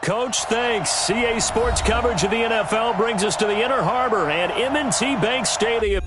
Coach. Thanks. CA Sports coverage of the NFL brings us to the Inner Harbor and M&T Bank Stadium.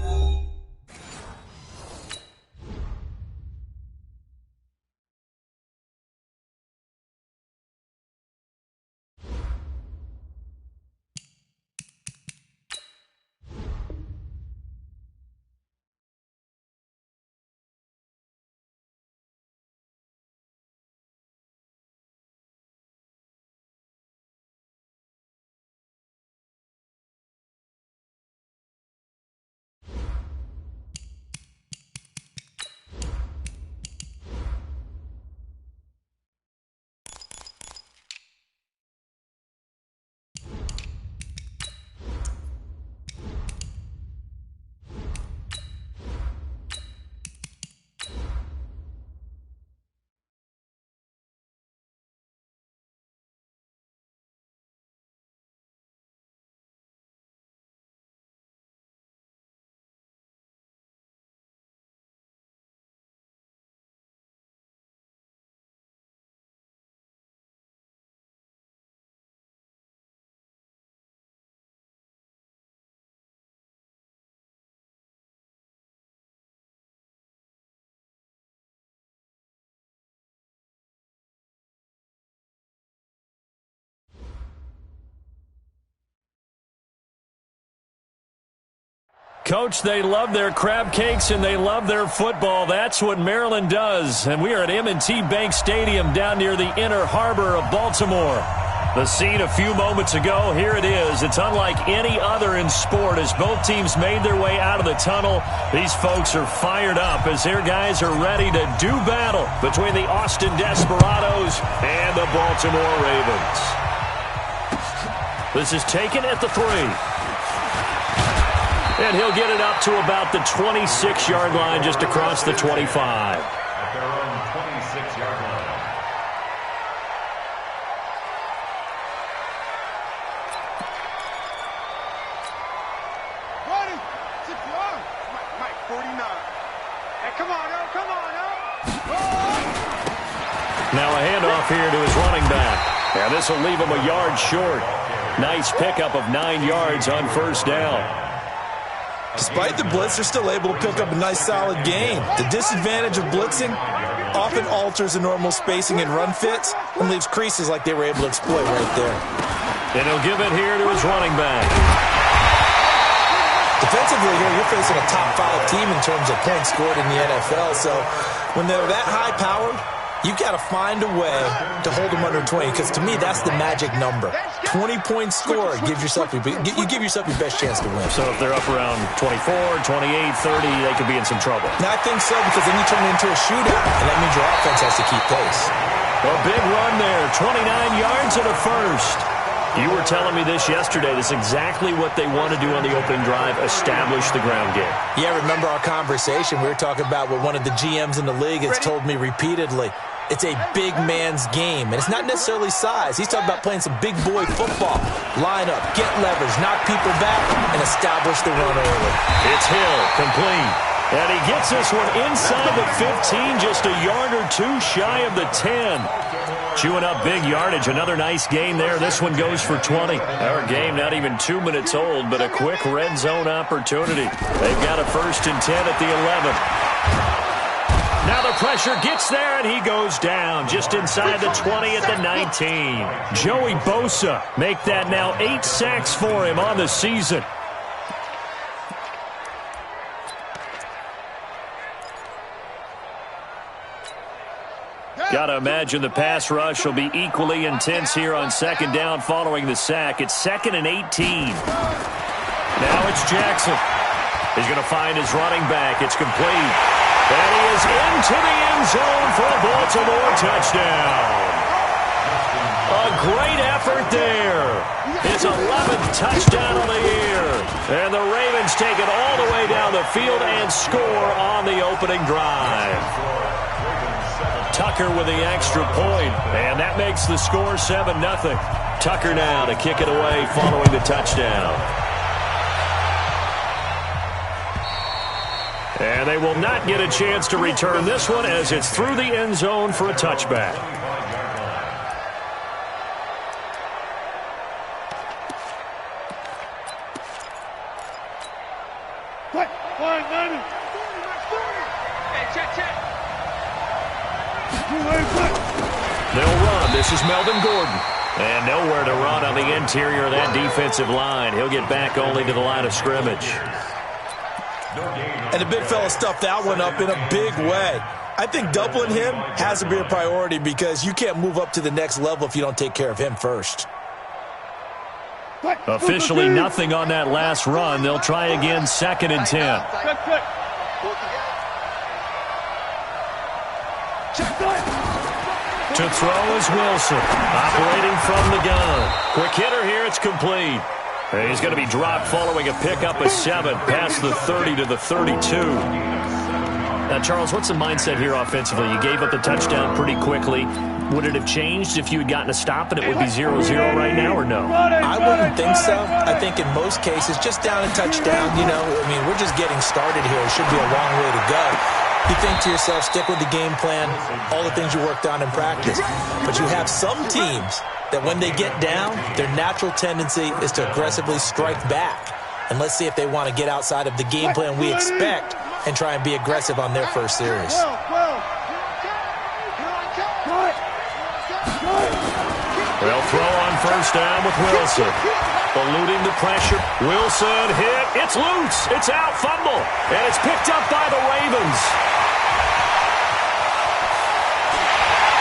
Coach, they love their crab cakes and they love their football. That's what Maryland does. And we are at M&T Bank Stadium down near the Inner Harbor of Baltimore. The scene a few moments ago, here it is. It's unlike any other in sport as both teams made their way out of the tunnel. These folks are fired up as their guys are ready to do battle between the Austin Desperados and the Baltimore Ravens. This is taken at the 3. And he'll get it up to about the 26-yard line, just across the 25. At their own 26-yard line. Mike, 49. Hey, come on, oh, come on, oh. Now a handoff here to his running back. And this will leave him a yard short. Nice pickup of 9 yards on first down. Despite the blitz, they're still able to pick up a nice, solid gain. The disadvantage of blitzing often alters the normal spacing and run fits and leaves creases like they were able to exploit right there. And he'll give it here to his running back. Defensively here, you're facing a top 5 team in terms of points scored in the NFL. So when they're that high-powered, you've got to find a way to hold them under 20, because to me, that's the magic number. 20 points scored, you give yourself your best chance to win. So if they're up around 24, 28, 30, they could be in some trouble. And I think so, because then you turn it into a shootout, and that means your offense has to keep pace. A big run there, 29 yards and a first. You were telling me this yesterday. This is exactly what they want to do on the opening drive, establish the ground game. Yeah, remember our conversation? We were talking about what one of the GMs in the league has told me repeatedly. It's a big man's game, and it's not necessarily size. He's talking about playing some big boy football. Line up, get leverage, knock people back, and establish the run early. It's Hill, complete. And he gets this one inside the 15, just a yard or two shy of the 10. Chewing up big yardage, another nice gain there. This one goes for 20. Our game not even 2 minutes old, but a quick red zone opportunity. They've got a 1st and 10 at the 11. Now the pressure gets there, and he goes down just inside the 20 at the 19. Joey Bosa make that now 8 sacks for him on the season. Got to imagine the pass rush will be equally intense here on 2nd down following the sack. It's 2nd and 18. Now it's Jackson. He's going to find his running back. It's complete. And he is into the end zone for a Baltimore touchdown. A great effort there. His 11th touchdown of the year. And the Ravens take it all the way down the field and score on the opening drive. Tucker with the extra point, and that makes the score 7-0. Tucker now to kick it away following the touchdown. And they will not get a chance to return this one as it's through the end zone for a touchback. They'll run. This is Melvin Gordon. And nowhere to run on the interior of that defensive line. He'll get back only to the line of scrimmage. And the big fella stuffed that one up in a big way. I think doubling him has to be a priority because you can't move up to the next level if you don't take care of him first. Officially nothing on that last run. They'll try again, 2nd and 10. To throw is Wilson, operating from the gun. Quick hitter here, it's complete. And he's going to be dropped following a pickup of 7 past the 30 to the 32. Now, Charles, what's the mindset here offensively? You gave up the touchdown pretty quickly. Would it have changed if you had gotten a stop and it would be 0-0 right now, or no? I wouldn't think so. I think in most cases, just down a touchdown, you know, I mean, we're just getting started here. It should be a long way to go. You think to yourself, stick with the game plan, all the things you worked on in practice. But you have some teams that when they get down, their natural tendency is to aggressively strike back. And let's see if they want to get outside of the game plan we expect and try and be aggressive on their first series. They'll throw on first down with Wilson. Eluding the pressure. Wilson hit. It's loose. It's out. Fumble. And it's picked up by the Ravens.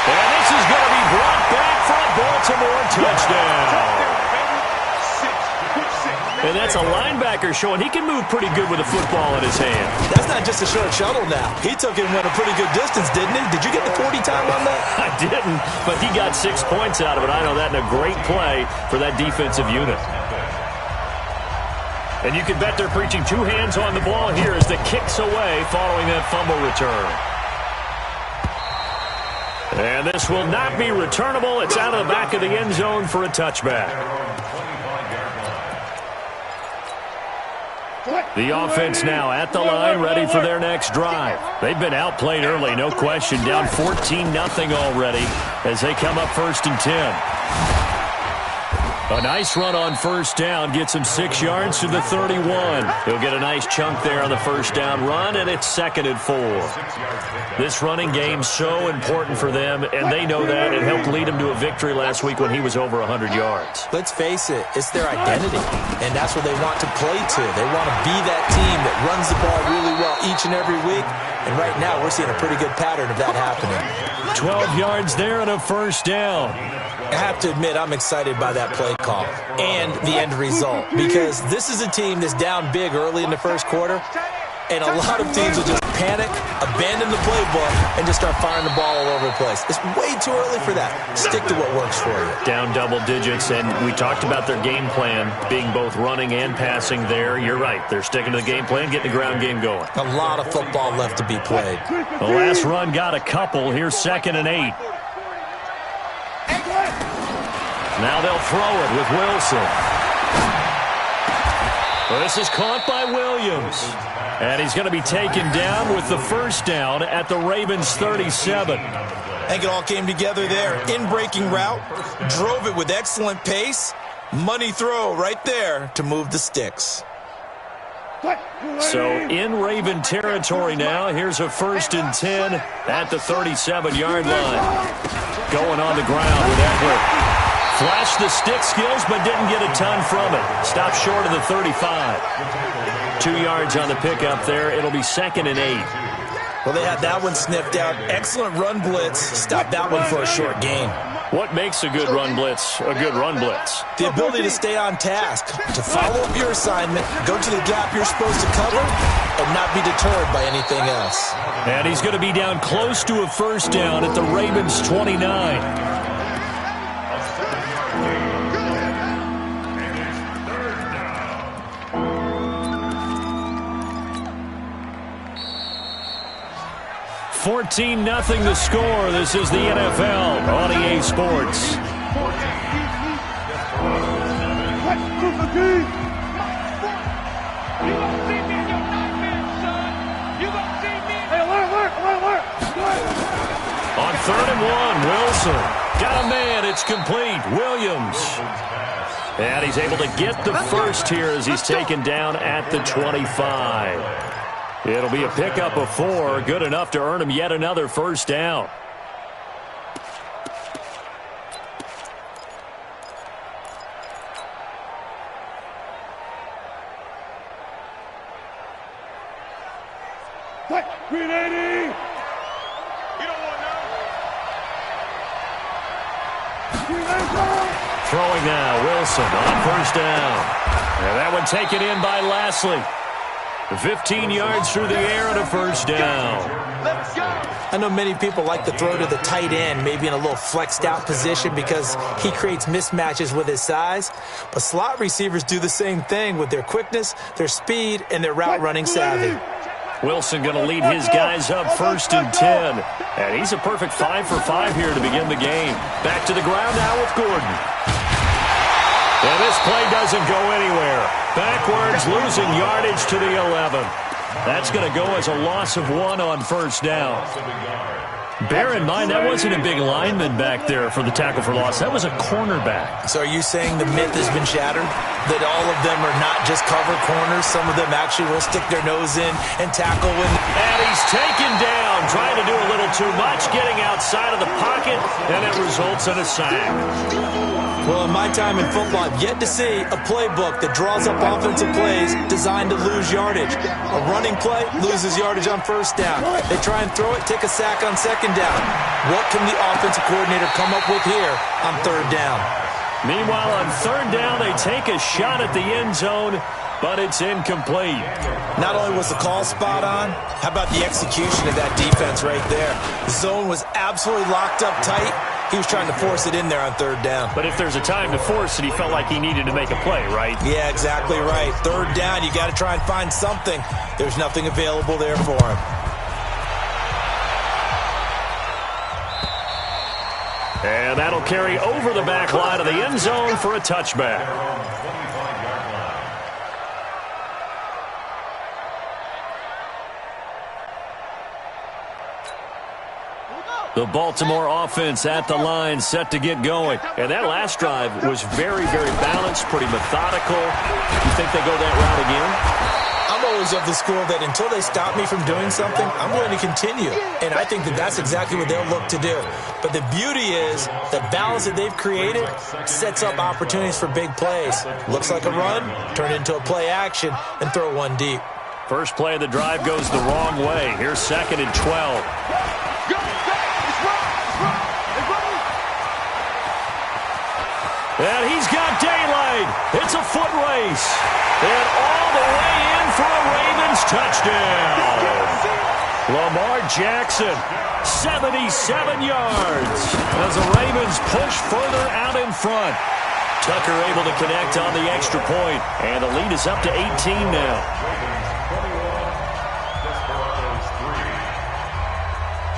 And this is going to be brought back for a Baltimore touchdown. And that's a linebacker showing he can move pretty good with a football in his hand. That's not just a short shuttle now. He took it and went a pretty good distance, didn't he? Did you get the 40 time on that? I didn't, but he got 6 points out of it. I know that in a great play for that defensive unit. And you can bet they're preaching 2 hands on the ball here as the kick's away following that fumble return. And this will not be returnable. It's out of the back of the end zone for a touchback. The offense now at the line, ready for their next drive. They've been outplayed early, no question. Down 14-0 already as they come up 1st and 10. A nice run on first down gets him 6 yards to the 31. He'll get a nice chunk there on the first down run, and it's 2nd and 4. This running game's so important for them, and they know that. It helped lead him to a victory last week when he was over 100 yards. Let's face it, it's their identity, and that's what they want to play to. They want to be that team that runs the ball really well each and every week, and right now we're seeing a pretty good pattern of that happening. 12 yards there and a first down. I have to admit, I'm excited by that play call and the end result because this is a team that's down big early in the first quarter, and a lot of teams will just panic, abandon the playbook, and just start firing the ball all over the place. It's way too early for that. Stick to what works for you. Down double digits, and we talked about their game plan being both running and passing there. You're right. They're sticking to the game plan, getting the ground game going. A lot of football left to be played. The last run got a couple. Here's 2nd and 8. Now they'll throw it with Wilson. This is caught by Williams. And he's going to be taken down with the first down at the Ravens' 37. I think it all came together there. In-breaking route, drove it with excellent pace. Money throw right there to move the sticks. So in Raven territory now. Here's a 1st and 10 at the 37-yard line. Going on the ground with Eckler. Flashed the stick skills, but didn't get a ton from it. Stopped short of the 35. 2 yards on the pickup there. It'll be 2nd and 8. Well, they had that one sniffed out. Excellent run blitz. Stopped that one for a short gain. What makes a good run blitz a good run blitz? The ability to stay on task, to follow up your assignment, go to the gap you're supposed to cover, and not be deterred by anything else. And he's going to be down close to a first down at the Ravens' 29. 14-0 the score. This is the NFL on EA Sports. On 3rd and 1, Wilson. Got a man. It's complete. Williams. And he's able to get the first here as he's taken down at the 25. It'll be a pickup of 4, good enough to earn him yet another first down. Grenade! You don't want no. Throwing now, Wilson on first down. And that one taken in by Lashley. 15 yards through the air and a first down. Let's go! I know many people like to throw to the tight end, maybe in a little flexed out position because he creates mismatches with his size. But slot receivers do the same thing with their quickness, their speed, and their route running savvy. Wilson going to lead his guys up 1st and 10. And he's a perfect 5 for 5 here to begin the game. Back to the ground now with Gordon. And this play doesn't go anywhere. Backwards, losing yardage to the 11. That's going to go as a loss of 1 on first down. Bear in mind, that wasn't a big lineman back there for the tackle for loss. That was a cornerback. So are you saying the myth has been shattered? That all of them are not just cover corners? Some of them actually will stick their nose in and tackle when... And he's taken down, trying to do a little too much, getting outside of the pocket, and it results in a sack. Well, in my time in football, I've yet to see a playbook that draws up offensive plays designed to lose yardage. A running play loses yardage on first down. They try and throw it, take a sack on second down. What can the offensive coordinator come up with here on third down? Meanwhile, on third down, they take a shot at the end zone, but it's incomplete. Not only was the call spot on, how about the execution of that defense right there? The zone was absolutely locked up tight. He was trying to force it in there on third down. But if there's a time to force it, he felt like he needed to make a play, right? Yeah, exactly right. Third down, you got to try and find something. There's nothing available there for him. And that'll carry over the back line of the end zone for a touchback. The Baltimore offense at the line, set to get going. And that last drive was very, very balanced, pretty methodical. You think they go that route again? I'm always of the school that until they stop me from doing something, I'm going to continue. And I think that that's exactly what they'll look to do. But the beauty is the balance that they've created sets up opportunities for big plays. Looks like a run, turn it into a play action, and throw one deep. First play of the drive goes the wrong way. Here's 2nd and 12. And he's got daylight. It's a foot race. And all the way in for a Ravens touchdown. Lamar Jackson, 77 yards. As the Ravens push further out in front. Tucker able to connect on the extra point. And the lead is up to 18 now.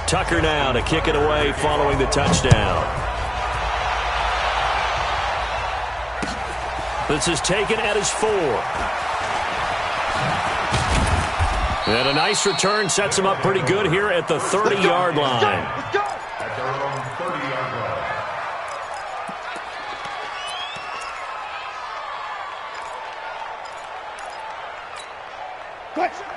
Tucker now to kick it away following the touchdown. This is taken at his 4. And a nice return sets him up pretty good here at the 30-yard line. At their own 30-yard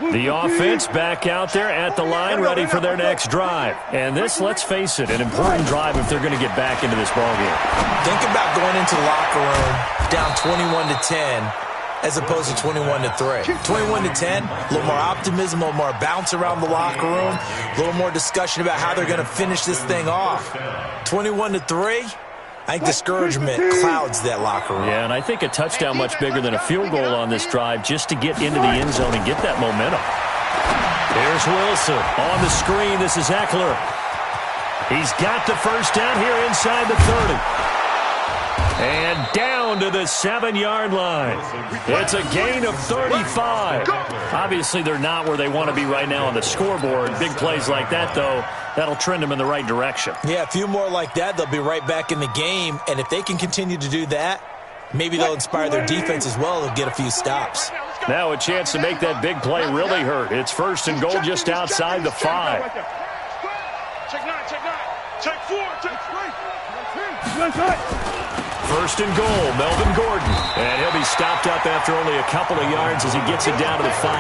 line. The offense back out there at the line, ready for their next drive. And this, let's face it, an important drive if they're going to get back into this ballgame. Think about going into the locker room down 21-10 as opposed to 21-3. 21-10, a little more optimism, a little more bounce around the locker room, a little more discussion about how they're going to finish this thing off. 21-3, I think discouragement clouds that locker room. Yeah, and I think a touchdown much bigger than a field goal on this drive just to get into the end zone and get that momentum. Here's Wilson on the screen. This is Eckler. He's got the first down here inside the 30. And down to the 7-yard line. It's a gain of 35. Obviously, they're not where they want to be right now on the scoreboard. Big plays like that, though, that'll trend them in the right direction. Yeah, a few more like that, they'll be right back in the game. And if they can continue to do that, maybe they'll inspire their defense as well. They'll get a few stops. Now a chance to make that big play really hurt. It's 1st and goal just outside the 5. Check 9, check 9. Check 4, check 3. 1st and goal, Melvin Gordon. And he'll be stopped up after only a couple of yards as he gets it down to the 5.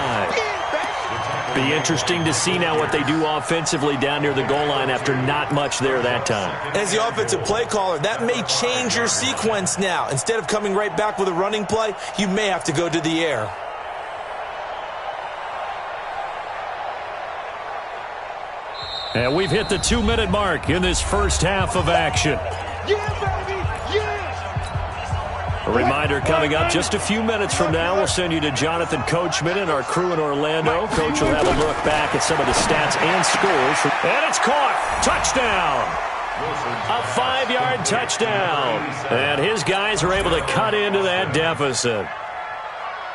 Be interesting to see now what they do offensively down near the goal line after not much there that time. As the offensive play caller, that may change your sequence now. Instead of coming right back with a running play, you may have to go to the air. And we've hit the 2-minute mark in this first half of action. A reminder coming up just a few minutes from now. We'll send you to Jonathan Coachman and our crew in Orlando. Coach will have a look back at some of the stats and scores. And it's caught. Touchdown. A 5-yard touchdown. And his guys are able to cut into that deficit.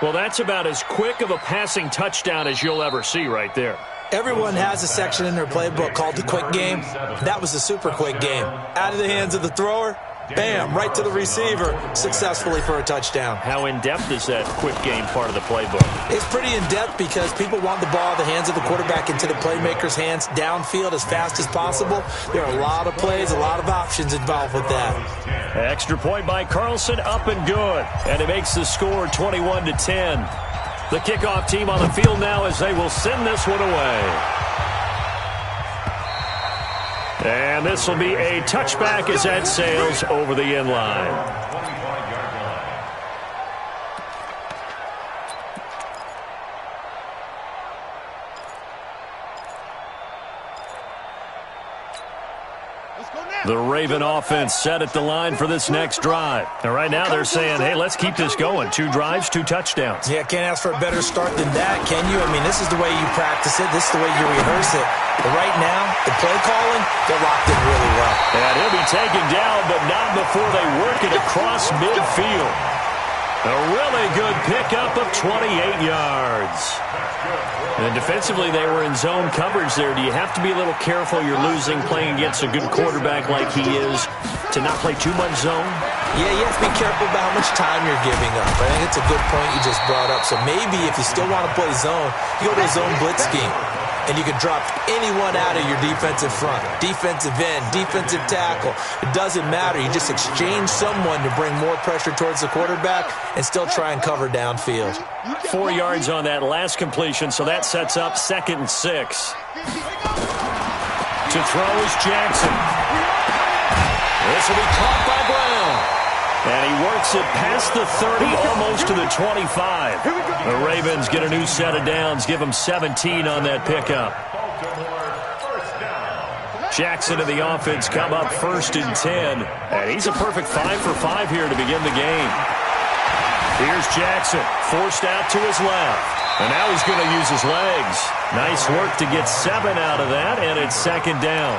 Well, that's about as quick of a passing touchdown as you'll ever see right there. Everyone has a section in their playbook called the quick game. That was a super quick game. Out of the hands of the thrower, bam, right to the receiver, successfully for a touchdown. How in-depth is that quick game part of the playbook? It's pretty in-depth because people want the ball out of the hands of the quarterback into the playmaker's hands downfield as fast as possible. There are a lot of plays, a lot of options involved with that. Extra point by Carlson, up and good. And it makes the score 21-10. The kickoff team on the field now as they will send this one away. And this will be a touchback as that sails over the end line. The Raven offense set at the line for this next drive. And right now they're saying, hey, let's keep this going. 2 drives, 2 touchdowns. Yeah, can't ask for a better start than that, can you? I mean, this is the way you practice it. This is the way you rehearse it. But right now, the play calling, they're locked in really well. And he'll be taken down, but not before they work it across midfield. A really good pickup of 28 yards. And defensively, they were in zone coverage there. Do you have to be a little careful? You're losing playing against a good quarterback like he is to not play too much zone? Yeah, you have to be careful about how much time you're giving up. I think it's a good point you just brought up. So maybe if you still want to play zone, you go to a zone blitz scheme. And you can drop anyone out of your defensive front. Defensive end, defensive tackle. It doesn't matter. You just exchange someone to bring more pressure towards the quarterback and still try and cover downfield. 4 yards on that last completion, so that sets up 2nd and 6. To throw is Jackson. This will be caught by Brown. And he works it past the 30, almost to the 25. The Ravens get a new set of downs, give them 17 on that pickup. Jackson and the offense come up 1st and 10. And he's a perfect 5 for 5 here to begin the game. Here's Jackson, forced out to his left. And now he's going to use his legs. Nice work to get 7 out of that, and it's 2nd down.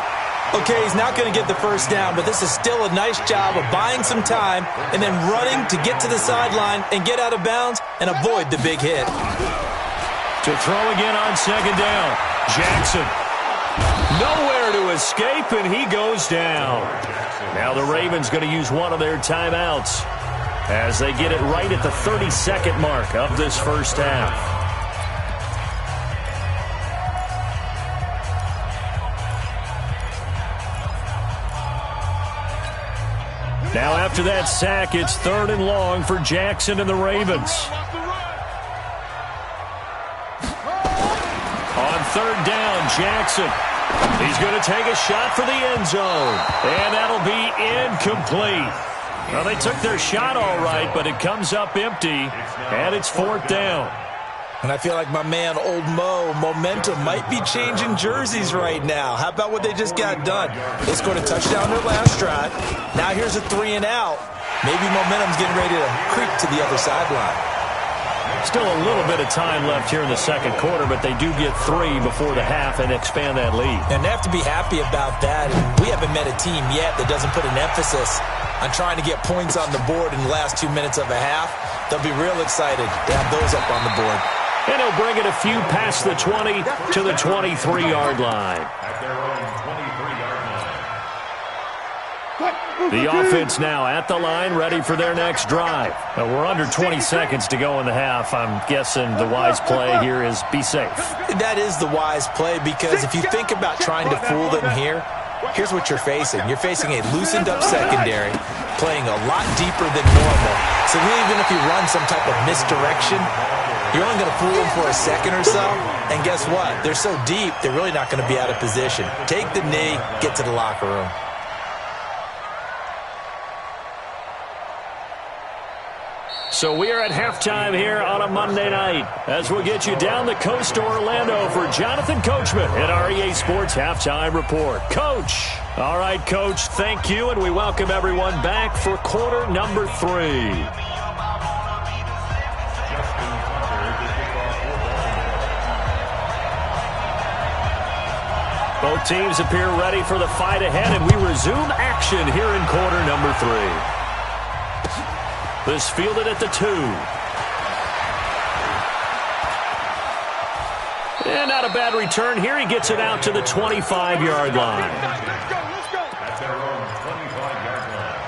Okay, he's not going to get the first down, but this is still a nice job of buying some time and then running to get to the sideline and get out of bounds and avoid the big hit. To throw again on 2nd down. Jackson. Nowhere to escape, and he goes down. Now the Ravens going to use one of their timeouts as they get it right at the 32nd mark of this first half. Now after that sack, it's 3rd and long for Jackson and the Ravens. On 3rd down, Jackson. He's going to take a shot for the end zone. And that'll be incomplete. Well, they took their shot all right, but it comes up empty. And it's 4th down. And I feel like my man, Old Mo, momentum might be changing jerseys right now. How about what they just got done? They scored a touchdown their last drive. Now here's a 3 and out. Maybe momentum's getting ready to creep to the other sideline. Still a little bit of time left here in the 2nd quarter, but they do get 3 before the half and expand that lead. And they have to be happy about that. And we haven't met a team yet that doesn't put an emphasis on trying to get points on the board in the last 2 minutes of a half. They'll be real excited to have those up on the board. And he'll bring it a few past the 20 to the 23-yard line. At their own 23-yard line. The offense now at the line, ready for their next drive. Now, we're under 20 seconds to go in the half. I'm guessing the wise play here is be safe. That is the wise play because if you think about trying to fool them here, here's what you're facing. You're facing a loosened-up secondary, playing a lot deeper than normal. So even if you run some type of misdirection, You're only going to fool them for a second or so, and guess what? They're so deep, they're really not going to be out of position. Take the knee, get to the locker room. So we are at halftime here on a Monday night as we'll get you down the coast to Orlando for Jonathan Coachman at our EA Sports Halftime Report. Coach. All right, Coach, thank you, and we welcome everyone back for quarter number 3. Both teams appear ready for the fight ahead, and we resume action here in quarter number 3. This fielded at the 2. And not a bad return here. He gets it out to the 25-yard line. Let's go. At their own 25-yard line.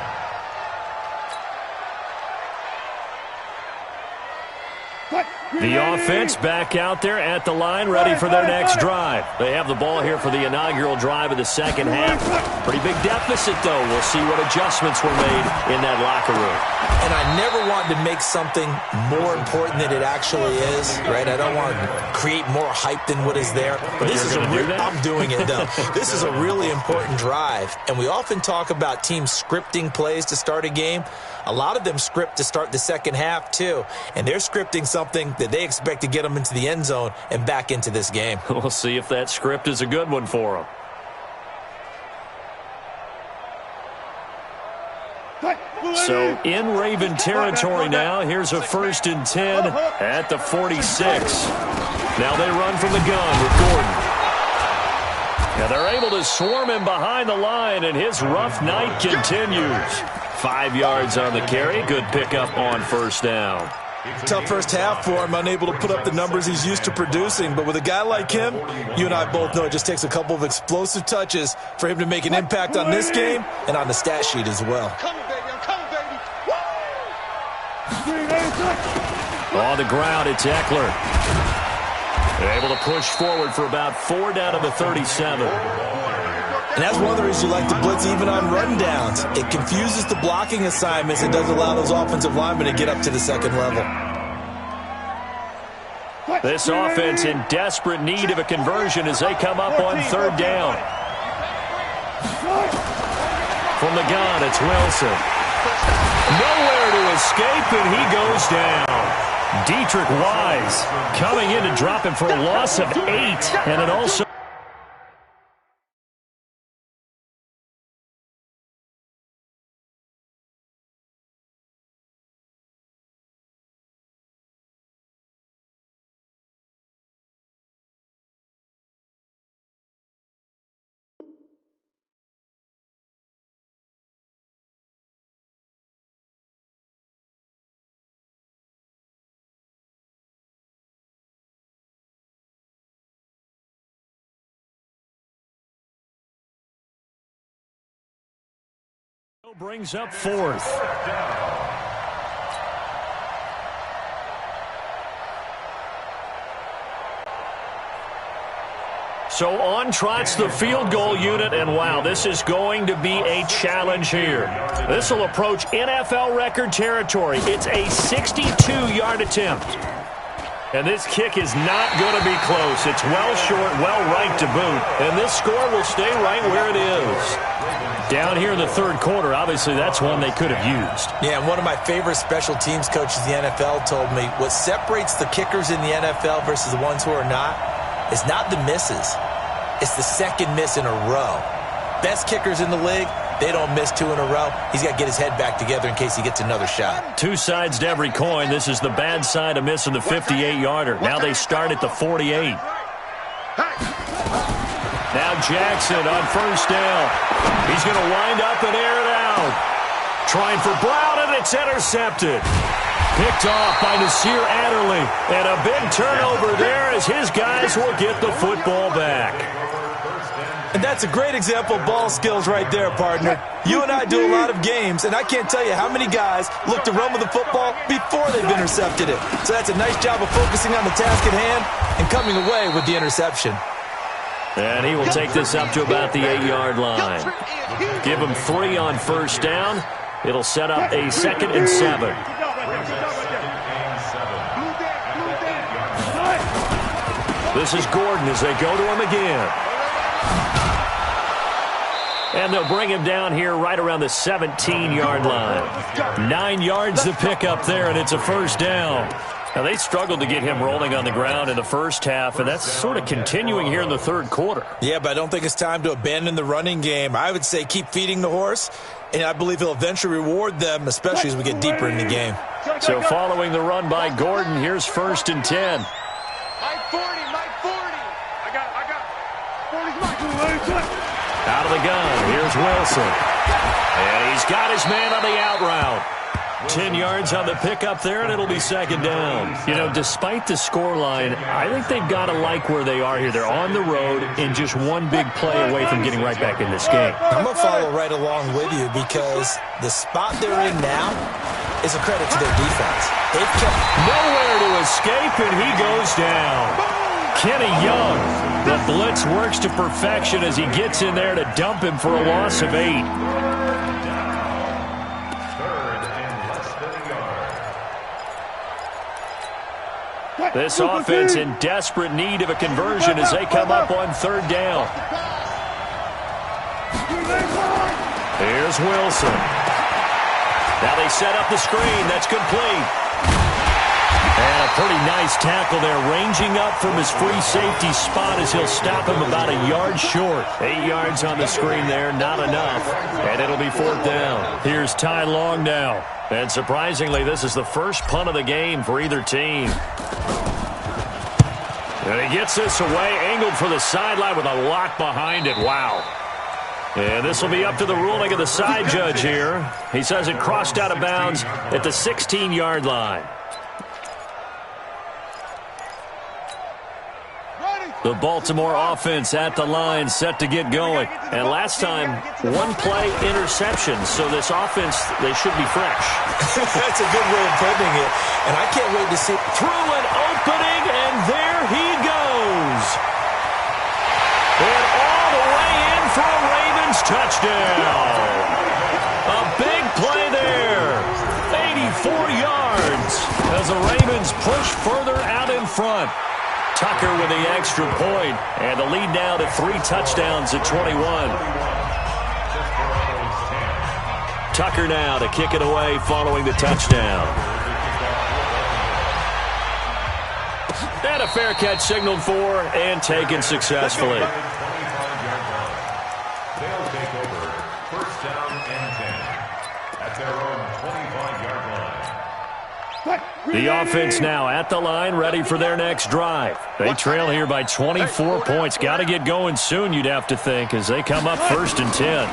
The offense back out there at the line, ready for their next drive. They have the ball here for the inaugural drive of the second half. Pretty big deficit, though. We'll see what adjustments were made in that locker room. And I never want to make something more important than it actually is, right? I don't want to create more hype than what is there. But this is I'm doing it, though. This is a really important drive. And we often talk about teams scripting plays to start a game. A lot of them script to start the second half, too. And they're scripting something that they expect to get them into the end zone and back into this game. We'll see if that script is a good one for them. So in Raven territory now. Here's a 1st and 10 at the 46. Now they run from the gun with Gordon. Now they're able to swarm him behind the line, and his rough night continues. 5 yards on the carry. Good pickup on 1st down. Tough first half for him, unable to put up the numbers he's used to producing. But with a guy like him, you and I both know it just takes a couple of explosive touches for him to make an impact on this game and on the stat sheet as well. On the ground, it's Eckler. They're able to push forward for about 4 down to the 37. And that's one of the reasons you like to blitz even on rundowns. It confuses the blocking assignments and doesn't allow those offensive linemen to get up to the second level. This offense in desperate need of a conversion as they come up on 3rd down. From the gun, it's Wilson. Nowhere to escape, and he goes down. Dietrich Wise coming in to drop him for a loss of 8, and it also... brings up 4th. So on trots the field goal unit, and wow, this is going to be a challenge here. This will approach NFL record territory. It's a 62-yard attempt. And this kick is not going to be close. It's well short, well right to boot. And this score will stay right where it is. Down here in the 3rd quarter, obviously that's one they could have used. Yeah, and one of my favorite special teams coaches in the NFL told me what separates the kickers in the NFL versus the ones who are not is not the misses. It's the second miss in a row. Best kickers in the league, they don't miss 2 in a row. He's got to get his head back together in case he gets another shot. 2 sides to every coin. This is the bad side of missing the 58-yarder. Now they start at the 48. Now Jackson on 1st down. He's going to wind up and air it out. Trying for Brown, and it's intercepted. Picked off by Nasir Adderley. And a big turnover there as his guys will get the football back. And that's a great example of ball skills right there, partner. You and I do a lot of games, and I can't tell you how many guys look to run with the football before they've intercepted it. So that's a nice job of focusing on the task at hand and coming away with the interception. And he will take this up to about the 8-yard line. Give him 3 on 1st down. It'll set up a 2nd and 7. This is Gordon as they go to him again. And they'll bring him down here right around the 17-yard line. 9 yards to pick up there, and it's a first down. Now, they struggled to get him rolling on the ground in the first half, and that's sort of continuing here in the third quarter. Yeah, but I don't think it's time to abandon the running game. I would say keep feeding the horse, and I believe he'll eventually reward them, especially as we get deeper in the game. So following the run by Gordon, here's 1st and 10. Mike 40, Mike 40. I got 40's Mike. Out of the gun, here's Wilson. And he's got his man on the out route. 10 yards on the pickup there, and it'll be 2nd down. You know, despite the scoreline, I think they've got to like where they are here. They're on the road and just one big play away from getting right back in this game. I'm going to follow right along with you because the spot they're in now is a credit to their defense. They've kept nowhere to escape, and he goes down. Kenny Young, the blitz works to perfection as he gets in there to dump him for a loss of 8. This offense in desperate need of a conversion as they come up on 3rd down. Here's Wilson. Now they set up the screen. That's complete. And a pretty nice tackle there, ranging up from his free safety spot as he'll stop him about a yard short. 8 yards on the screen there, not enough. And it'll be 4th down. Here's Ty Long now. And surprisingly, this is the first punt of the game for either team. And he gets this away, angled for the sideline with a lock behind it. Wow. And this will be up to the ruling of the side judge here. He says it crossed out of bounds at the 16-yard line. The Baltimore offense at the line, set to get going. And last time, 1-play interception. So this offense, they should be fresh. That's a good way of putting it. And I can't wait to see. Through an opening, and there he goes. And all the way in for a Ravens touchdown. A big play there. 84 yards as the Ravens push further out in front. Tucker with the extra point, and the lead now to 3 touchdowns at 21. Tucker now to kick it away following the touchdown. And a fair catch signaled for and taken successfully. They'll take over 1st down and 10 at their own 25-yard line. The offense now at the line, ready for their next drive. They trail here by 24 points. Got to get going soon, you'd have to think, as they come up 1st and 10.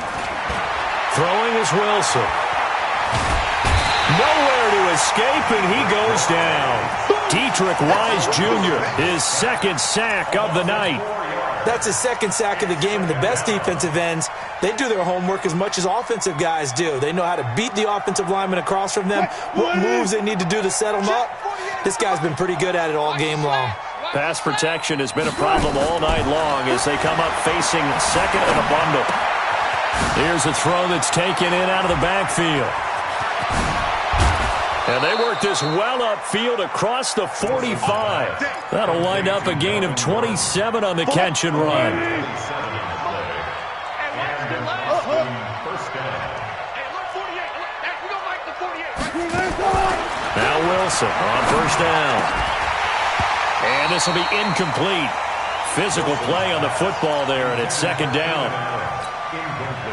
Throwing is Wilson. Nowhere to escape, and he goes down. Dietrich Wise Jr., his 2nd sack of the night. That's his 2nd sack of the game, and the best defensive ends, they do their homework as much as offensive guys do. They know how to beat the offensive lineman across from them, what moves they need to do to set them up. This guy's been pretty good at it all game long. Pass protection has been a problem all night long as they come up facing 2nd and a bundle. Here's a throw that's taken in out of the backfield. And they work this well upfield across the 45. That'll wind up a gain of 27 on the catch and run. Now Wilson on 1st down. And this will be incomplete. Physical play on the football there, and it's 2nd down.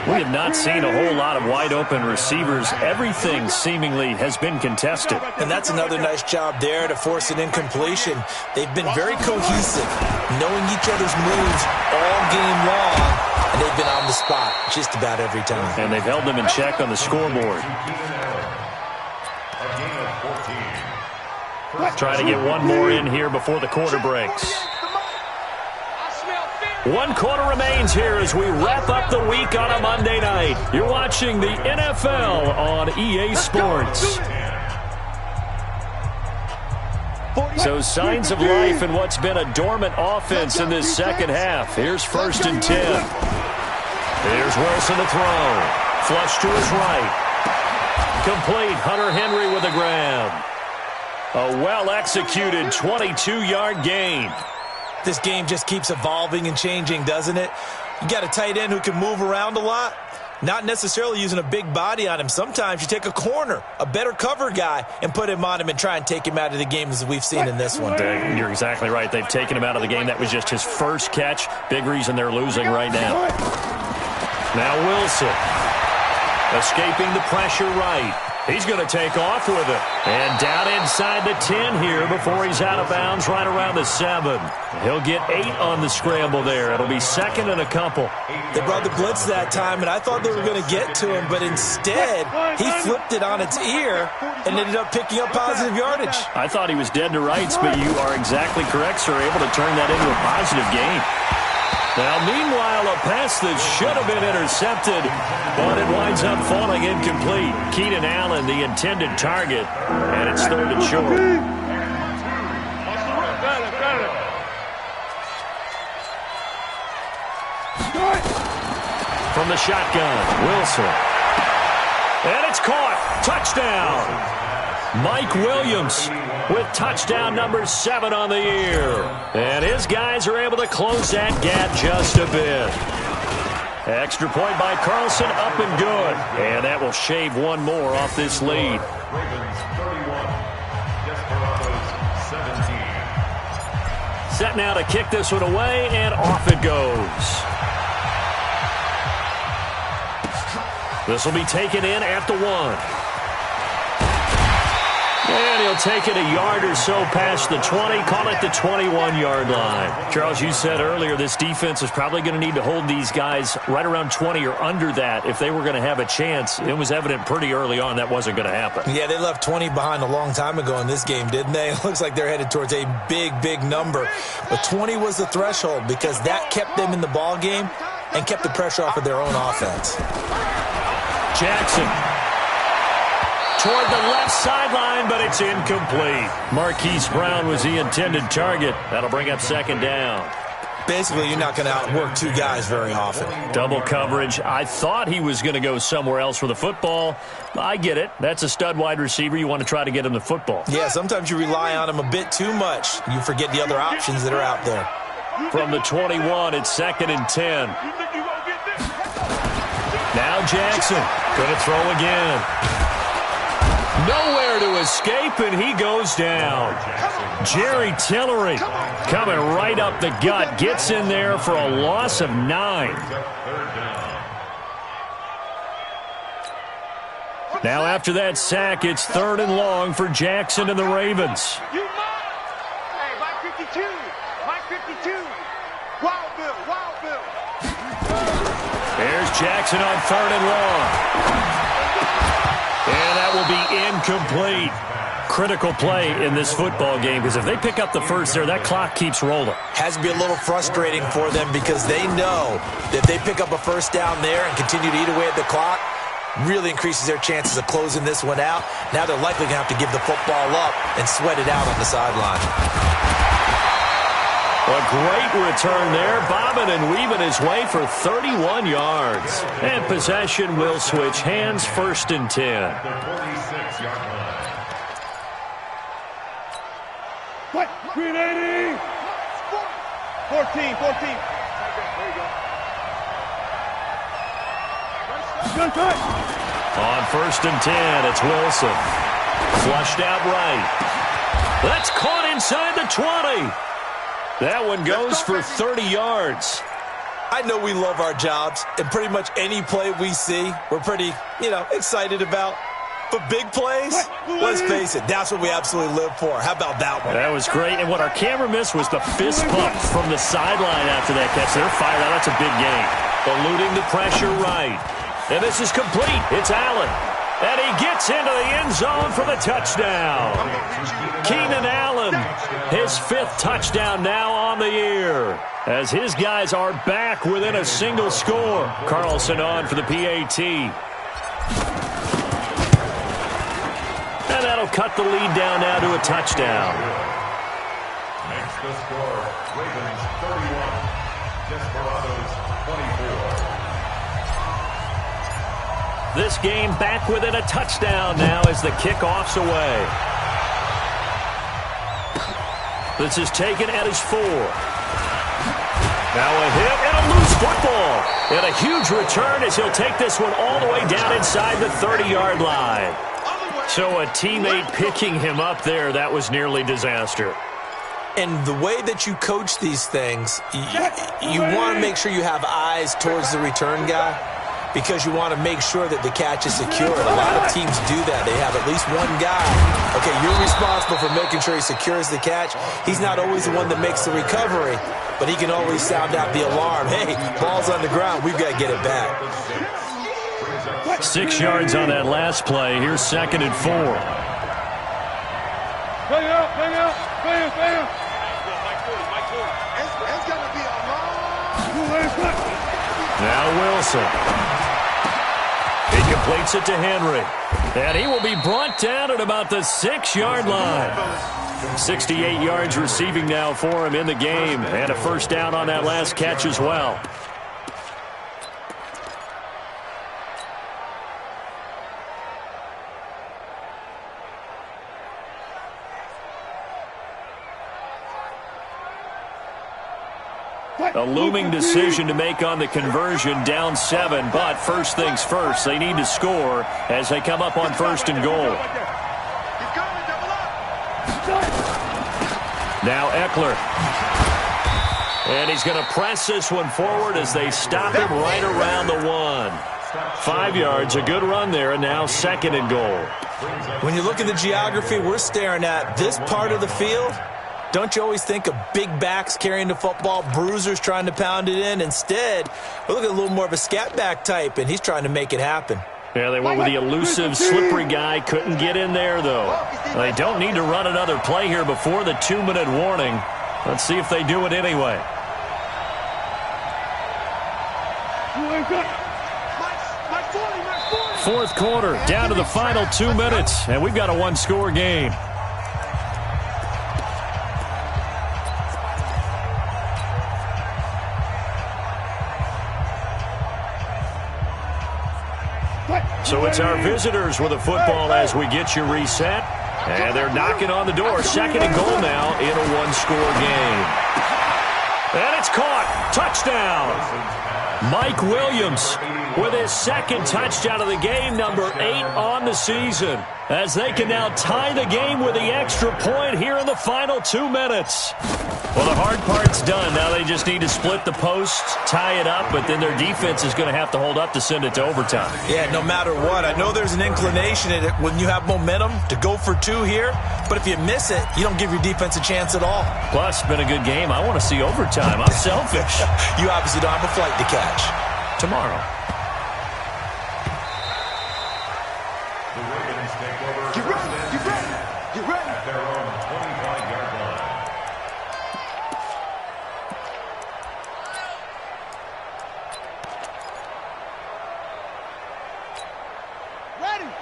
We have not seen a whole lot of wide-open receivers. Everything seemingly has been contested. And that's another nice job there to force an incompletion. They've been very cohesive, knowing each other's moves all game long, and they've been on the spot just about every time. And they've held them in check on the scoreboard. Trying to get one more in here before the quarter breaks. 1 quarter remains here as we wrap up the week on a Monday night. You're watching the NFL on EA Sports. So signs of life in what's been a dormant offense in this 2nd half. Here's 1st and 10. Here's Wilson to throw. Flush to his right. Complete. Hunter Henry with a grab. A well-executed 22-yard gain. This game just keeps evolving and changing, doesn't it? You got a tight end who can move around a lot, not necessarily using a big body on him. Sometimes you take a corner, a better cover guy, and put him on him and try and take him out of the game as we've seen in this one. You're exactly right. They've taken him out of the game. That was just his first catch. Big reason they're losing right now. Now Wilson escaping the pressure right. He's going to take off with it. And down inside the 10 here before he's out of bounds right around the 7. He'll get 8 on the scramble there. It'll be second and a couple. They brought the blitz that time, and I thought they were going to get to him, but instead he flipped it on its ear and ended up picking up positive yardage. I thought he was dead to rights, but you are exactly correct, sir. Able to turn that into a positive gain. Now, meanwhile, a pass that should have been intercepted, but it winds up falling incomplete. Keenan Allen, the intended target, and it's third and short. From the shotgun, Wilson. And it's caught. Touchdown. Mike Williams with touchdown number 7 on the year. And his guys are able to close that gap just a bit. Extra point by Carlson, up and good. And that will shave one more off this lead. Ravens 31, Desperados 17. Set now to kick this one away, and off it goes. This will be taken in at the 1. And he'll take it a yard or so past the 20, call it the 21-yard line. Charles, you said earlier this defense is probably going to need to hold these guys right around 20 or under that if they were going to have a chance. It was evident pretty early on that wasn't going to happen. Yeah, they left 20 behind a long time ago in this game, didn't they? It looks like they're headed towards a big, big number. But 20 was the threshold because that kept them in the ball game and kept the pressure off of their own offense. Jackson toward the left sideline, but it's incomplete. Marquise Brown was the intended target. That'll bring up second down. Basically, you're not going to outwork two guys very often. Double coverage. I thought he was going to go somewhere else for the football. I get it. That's a stud wide receiver. You want to try to get him the football. Yeah, sometimes you rely on him a bit too much. You forget the other options that are out there. From the 21, it's second and 10. Now Jackson going to throw again. Nowhere to escape, and he goes down. Jerry Tillery coming right up the gut. Gets in there for a loss of 9. Now after that sack, it's third and long for Jackson and the Ravens. Hey, Mike 52. Mike 52. Wild Bill. Wild Bill. There's Jackson on third and long. And that will be incomplete. Critical play in this football game because if they pick up the first there, that clock keeps rolling. Has to be a little frustrating for them because they know that if they pick up a first down there and continue to eat away at the clock, really increases their chances of closing this one out. Now they're likely going to have to give the football up and sweat it out on the sideline. A great return there, bobbing and weaving his way for 31 yards. And possession will switch hands, first and 10. The 46-yard line. What? 380. 14. There you go. On first and 10, it's Wilson. Flushed out right. That's caught inside the 20. That one goes for 30 yards. I know we love our jobs, and pretty much any play we see, we're pretty, excited about. But big plays, let's face it, that's what we absolutely live for. How about that one? That was great. And what our camera missed was the fist pump from the sideline after that catch. They're fired out. That's a big game. Eluding the pressure right. And this is complete. It's Allen. And he gets into the end zone for the touchdown. Keenan Allen, his 5th touchdown now on the year. As his guys are back within a single score. Carlson on for the PAT. And that'll cut the lead down now to a touchdown. Makes the score Ravens 31, Desperados 24. This game back within a touchdown now as the kickoff's away. This is taken at his 4. Now a hit and a loose football. And a huge return as he'll take this one all the way down inside the 30-yard line. So a teammate picking him up there, that was nearly disaster. And the way that you coach these things, you want to make sure you have eyes towards the return guy because you want to make sure that the catch is secured. A lot of teams do that. They have at least one guy. Okay, you're responsible for making sure he secures the catch. He's not always the one that makes the recovery, but he can always sound out the alarm. Hey, ball's on the ground. We've got to get it back. 6 yards on that last play. Here's 2nd and 4. Bang out, bang out, bang, bang. It's going to be a long... Now Wilson. He completes it to Henry. And he will be brought down at about the 6-yard line. 68 yards receiving now for him in the game. And a first down on that last catch as well. A looming decision to make on the conversion, down 7, but first things first, they need to score as they come up on 1st and goal. Now Eckler. And he's going to press this one forward as they stop him right around the 1. 5 yards, a good run there, and now 2nd and goal. When you look at the geography we're staring at, this part of the field, don't you always think of big backs carrying the football, bruisers trying to pound it in? Instead, we're looking at a little more of a scat back type, and he's trying to make it happen. Yeah, they went with the elusive, slippery guy. Couldn't get in there, though. They don't need to run another play here before the 2-minute warning. Let's see if they do it anyway. Fourth quarter, down to the final 2 minutes, and we've got a one-score game. So it's our visitors with a football as we get you reset. And they're knocking on the door. 2nd and goal now in a one-score game. And it's caught. Touchdown. Mike Williams with his 2nd touchdown of the game, number 8 on the season. As they can now tie the game with the extra point here in the final 2 minutes. Well, the hard part's done. Now they just need to split the posts, tie it up, but then their defense is going to have to hold up to send it to overtime. Yeah, no matter what. I know there's an inclination in it when you have momentum to go for 2 here, but if you miss it, you don't give your defense a chance at all. Plus, it's been a good game. I want to see overtime. I'm selfish. You obviously don't have a flight to catch. Tomorrow. The Ravens take over. Get ready, get ready, get ready. At their own 25-yard line.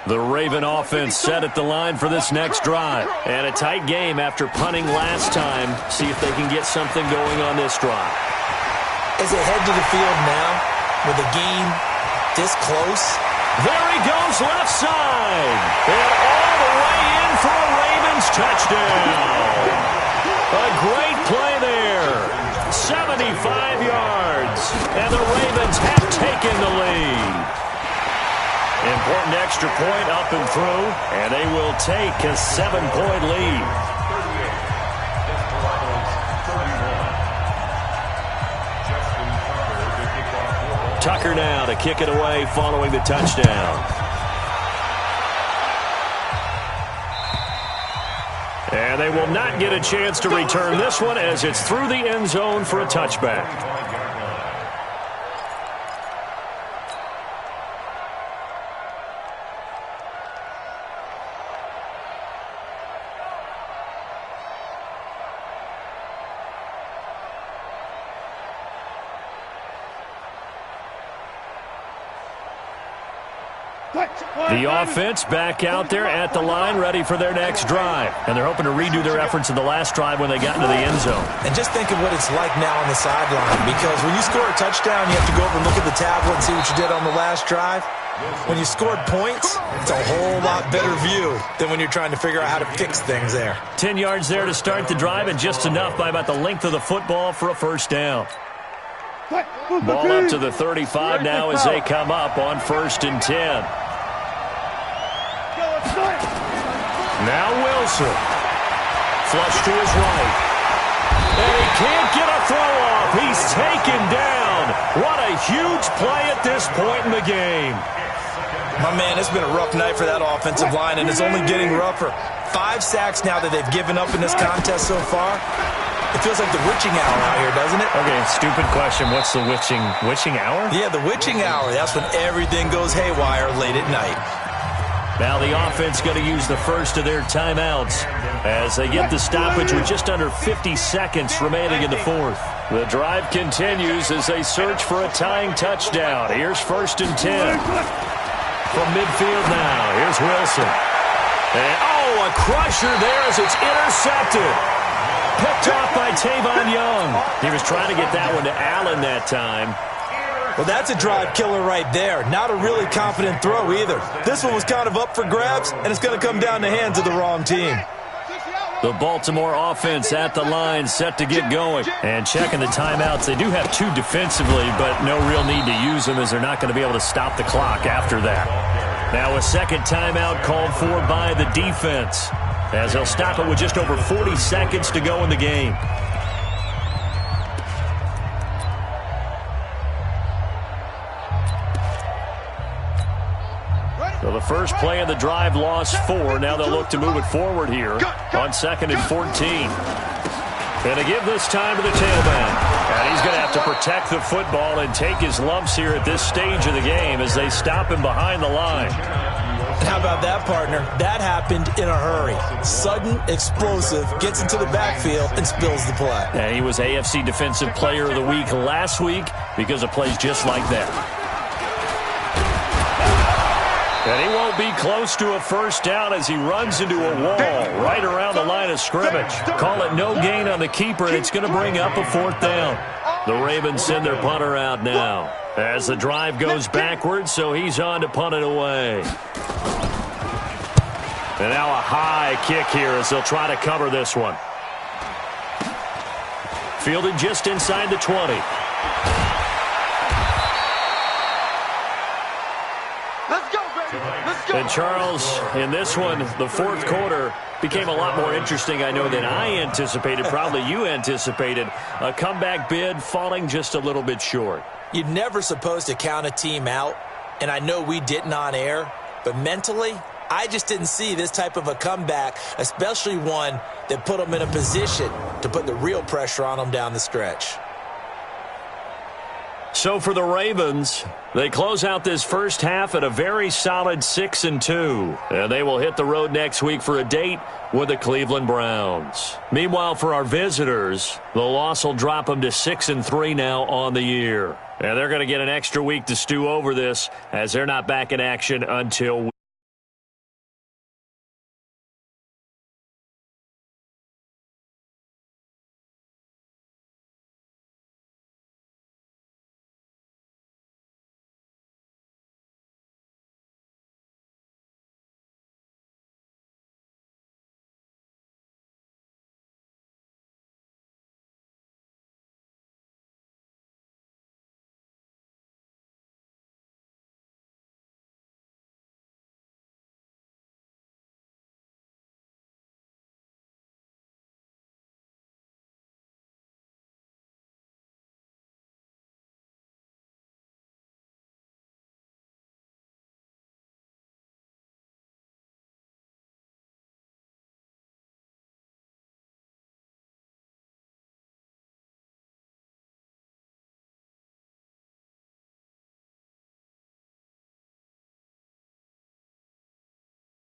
The Raven offense set at the line for this next drive. And a tight game after punting last time. See if they can get something going on this drive. As they head to the field now, with the game this close. There he goes left side. And all the way in for a Ravens touchdown. A great play there. 75 yards. And the Ravens have taken the lead. Important extra point up and through, and they will take a 7-point lead. 38. Tucker now to kick it away following the touchdown. And they will not get a chance to return this one as it's through the end zone for a touchback. The offense back out there at the line, ready for their next drive. And they're hoping to redo their efforts in the last drive when they got into the end zone. And just think of what it's like now on the sideline, because when you score a touchdown, you have to go over and look at the tablet and see what you did on the last drive. When you scored points, it's a whole lot better view than when you're trying to figure out how to fix things there. 10 yards there to start the drive, and just enough by about the length of the football for a first down. Ball up to the 35 now as they come up on 1st and 10. Now Wilson. Flush to his right. And he can't get a throw off. He's taken down. What a huge play at this point in the game. My man, it's been a rough night for that offensive line, and it's only getting rougher. 5 sacks now that they've given up in this contest so far. It feels like the witching hour out here, doesn't it? Okay, stupid question. What's the witching hour? Yeah, the witching hour. That's when everything goes haywire late at night. Now the offense going to use the first of their timeouts as they get the stoppage with just under 50 seconds remaining in the 4th. The drive continues as they search for a tying touchdown. Here's 1st and 10. From midfield now, here's Wilson. And, a crusher there as it's intercepted. Picked off by Tavon Young. He was trying to get that one to Allen that time. Well, that's a drive killer right there. Not a really confident throw either. This one was kind of up for grabs, and it's going to come down the hands of the wrong team. The Baltimore offense at the line, set to get going. And checking the timeouts. They do have 2 defensively, but no real need to use them as they're not going to be able to stop the clock after that. Now a second timeout called for by the defense as they'll stop it with just over 40 seconds to go in the game. So the first play of the drive lost 4. Now they'll look to move it forward here on 2nd and 14. And to give this time to the tailback. And he's going to have to protect the football and take his lumps here at this stage of the game as they stop him behind the line. How about that, partner? That happened in a hurry. Sudden, explosive, gets into the backfield and spills the play. And he was AFC Defensive Player of the Week last week because of plays just like that. And he won't be close to a first down as he runs into a wall right around the line of scrimmage. Call it no gain on the keeper, and it's going to bring up a 4th down. The Ravens send their punter out now as the drive goes backwards, so he's on to punt it away. And now a high kick here as they'll try to cover this one. Fielded just inside the 20. And Charles, in this one, the 4th quarter became a lot more interesting, I know, than I anticipated. Probably you anticipated. A comeback bid falling just a little bit short. You're never supposed to count a team out, and I know we didn't on air, but mentally, I just didn't see this type of a comeback, especially one that put them in a position to put the real pressure on them down the stretch. So for the Ravens, they close out this first half at a very solid 6-2. And they will hit the road next week for a date with the Cleveland Browns. Meanwhile, for our visitors, the loss will drop them to 6-3 now on the year. And they're going to get an extra week to stew over this as they're not back in action until